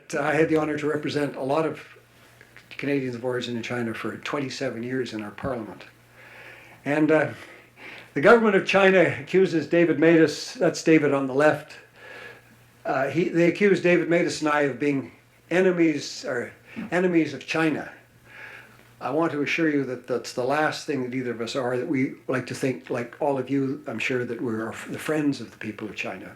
that I had the honor to represent a lot of Canadians of origin in China for 27 years in our parliament. And the government of China accuses David Matas, that's David on the left, they accuse David Matas and I of being enemies of China. I want to assure you that that's the last thing that either of us are, that we like to think, like all of you, I'm sure, that we're the friends of the people of China.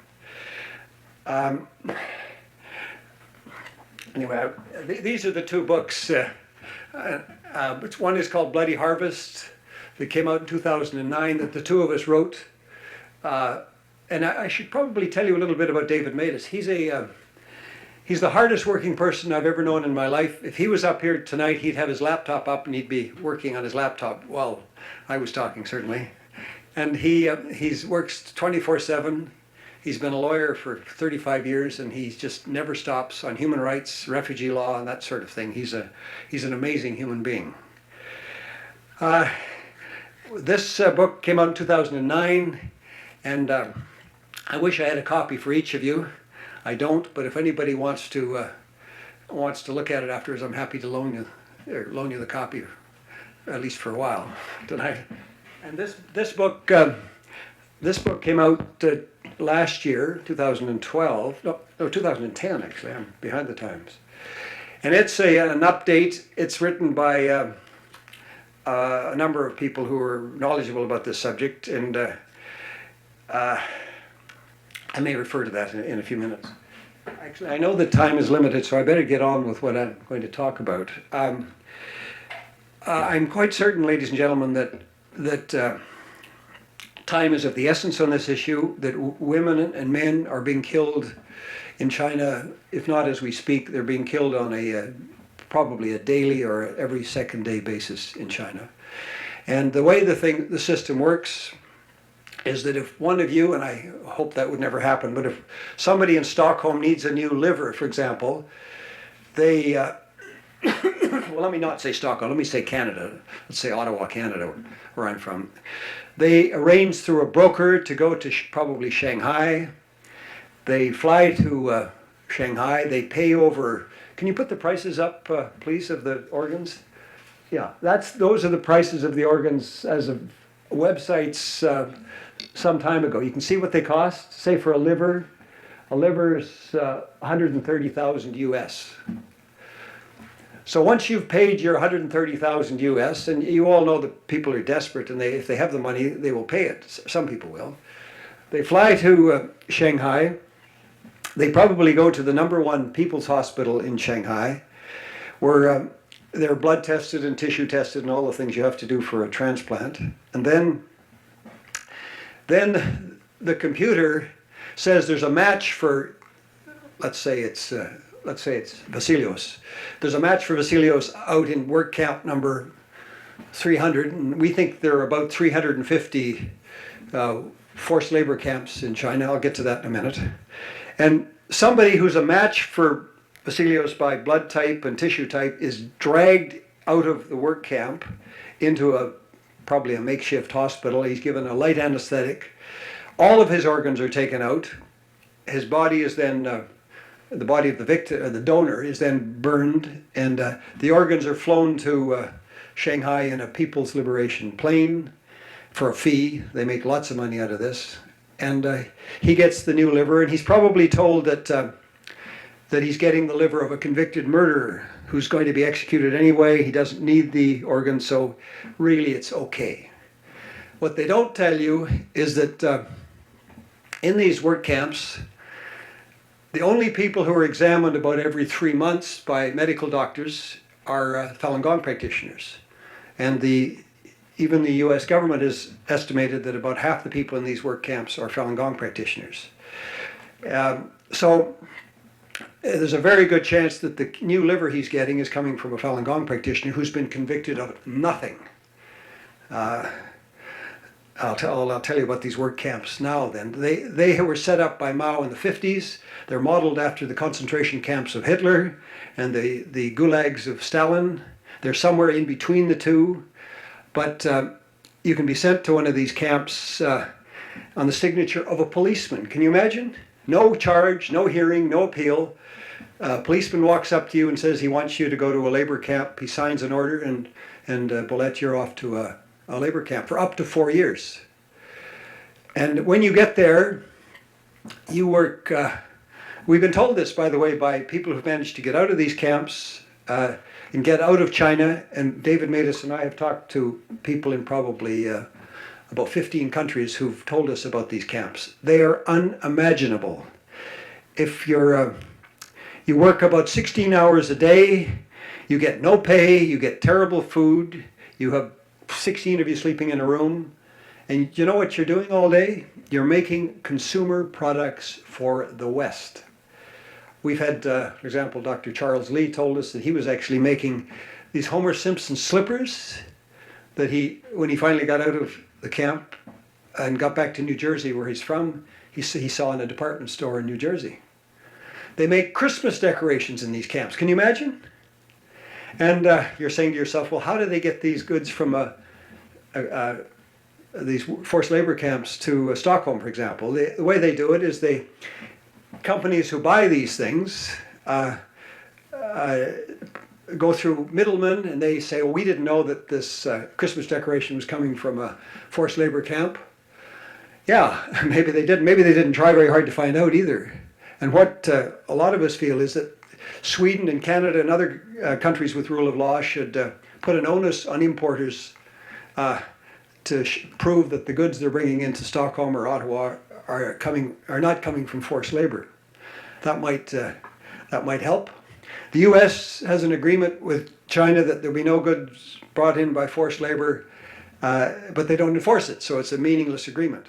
Anyway, these are the two books. One is called Bloody Harvest, that came out in 2009, that the two of us wrote. And I should probably tell you a little bit about David Matas. He's the hardest working person I've ever known in my life. If he was up here tonight, he'd have his laptop up and he'd be working on his laptop while I was talking, certainly. And he works 24/7. He's been a lawyer for 35 years, and he just never stops on human rights, refugee law, and that sort of thing. He's an amazing human being. This book came out in 2009, and I wish I had a copy for each of you. I don't, but if anybody wants to look at it afterwards, I'm happy to loan you the copy, at least for a while tonight. And this book came out last year, 2012. No, 2010 actually. I'm behind the times. And it's an update. It's written by a number of people who are knowledgeable about this subject, and I may refer to that in a few minutes. Actually, I know that time is limited, so I better get on with what I'm going to talk about. I'm quite certain, ladies and gentlemen, that time is of the essence on this issue, that women and men are being killed in China. If not as we speak, they're being killed on probably a daily or every second day basis in China. And the way the system works is that if one of you, and I hope that would never happen, but if somebody in Stockholm needs a new liver, for example, they, well, let me not say Stockholm, let me say Canada. Let's say Ottawa, Canada, where I'm from. They arrange through a broker to go to probably Shanghai. They fly to Shanghai. They pay over, can you put the prices up, please, of the organs? Yeah, those are the prices of the organs as of websites some time ago. You can see what they cost. Say for a liver is 130,000 US. So once you've paid your 130,000 US, and you all know that people are desperate, and if they have the money, they will pay it. Some people will. They fly to Shanghai. They probably go to the #1 People's Hospital in Shanghai, where they're blood tested and tissue tested and all the things you have to do for a transplant. And then the computer says there's a match for, let's say it's Vasilios. There's a match for Vasilios out in work camp number 300, and we think there are about 350 forced labor camps in China. I'll get to that in a minute. And somebody who's a match for Vasilios by blood type and tissue type is dragged out of the work camp into probably a makeshift hospital. He's given a light anesthetic. All of his organs are taken out. His body is then, the body of the victim, the donor, is then burned, and the organs are flown to Shanghai in a People's Liberation plane for a fee. They make lots of money out of this. And he gets the new liver, and he's probably told that he's getting the liver of a convicted murderer who's going to be executed anyway. He doesn't need the organ, so really it's okay. What they don't tell you is that in these work camps, the only people who are examined about every 3 months by medical doctors are Falun Gong practitioners. And even the US government has estimated that about half the people in these work camps are Falun Gong practitioners. So there's a very good chance that the new liver he's getting is coming from a Falun Gong practitioner who's been convicted of nothing. I'll tell you about these work camps now then. They were set up by Mao in the 50s. They're modeled after the concentration camps of Hitler and the gulags of Stalin. They're somewhere in between the two. But you can be sent to one of these camps on the signature of a policeman. Can you imagine? No charge, no hearing, no appeal. A policeman walks up to you and says he wants you to go to a labor camp. He signs an order, and Bolette, you're off to a labor camp for up to 4 years. And when you get there, you work. We've been told this, by the way, by people who've managed to get out of these camps and get out of China. And David Matus and I have talked to people in probably about 15 countries who've told us about these camps. They are unimaginable. If you work about 16 hours a day, you get no pay, you get terrible food, you have 16 of you sleeping in a room, and you know what you're doing all day? You're making consumer products for the West. We've had, for example, Dr. Charles Lee told us that he was actually making these Homer Simpson slippers that when he finally got out of the camp and got back to New Jersey, where he's from, he saw in a department store in New Jersey. They make Christmas decorations in these camps. Can you imagine? And you're saying to yourself, well, how do they get these goods from these forced labor camps to Stockholm, for example? The way they do it is companies who buy these things go through middlemen, and they say, well, we didn't know that this Christmas decoration was coming from a forced labor camp. Yeah, maybe they didn't. Maybe they didn't try very hard to find out either. And what a lot of us feel is that Sweden and Canada and other countries with rule of law should put an onus on importers to prove that the goods they're bringing into Stockholm or Ottawa are not coming from forced labor. That might help. The U.S. has an agreement with China that there'll be no goods brought in by forced labor, but they don't enforce it, so it's a meaningless agreement.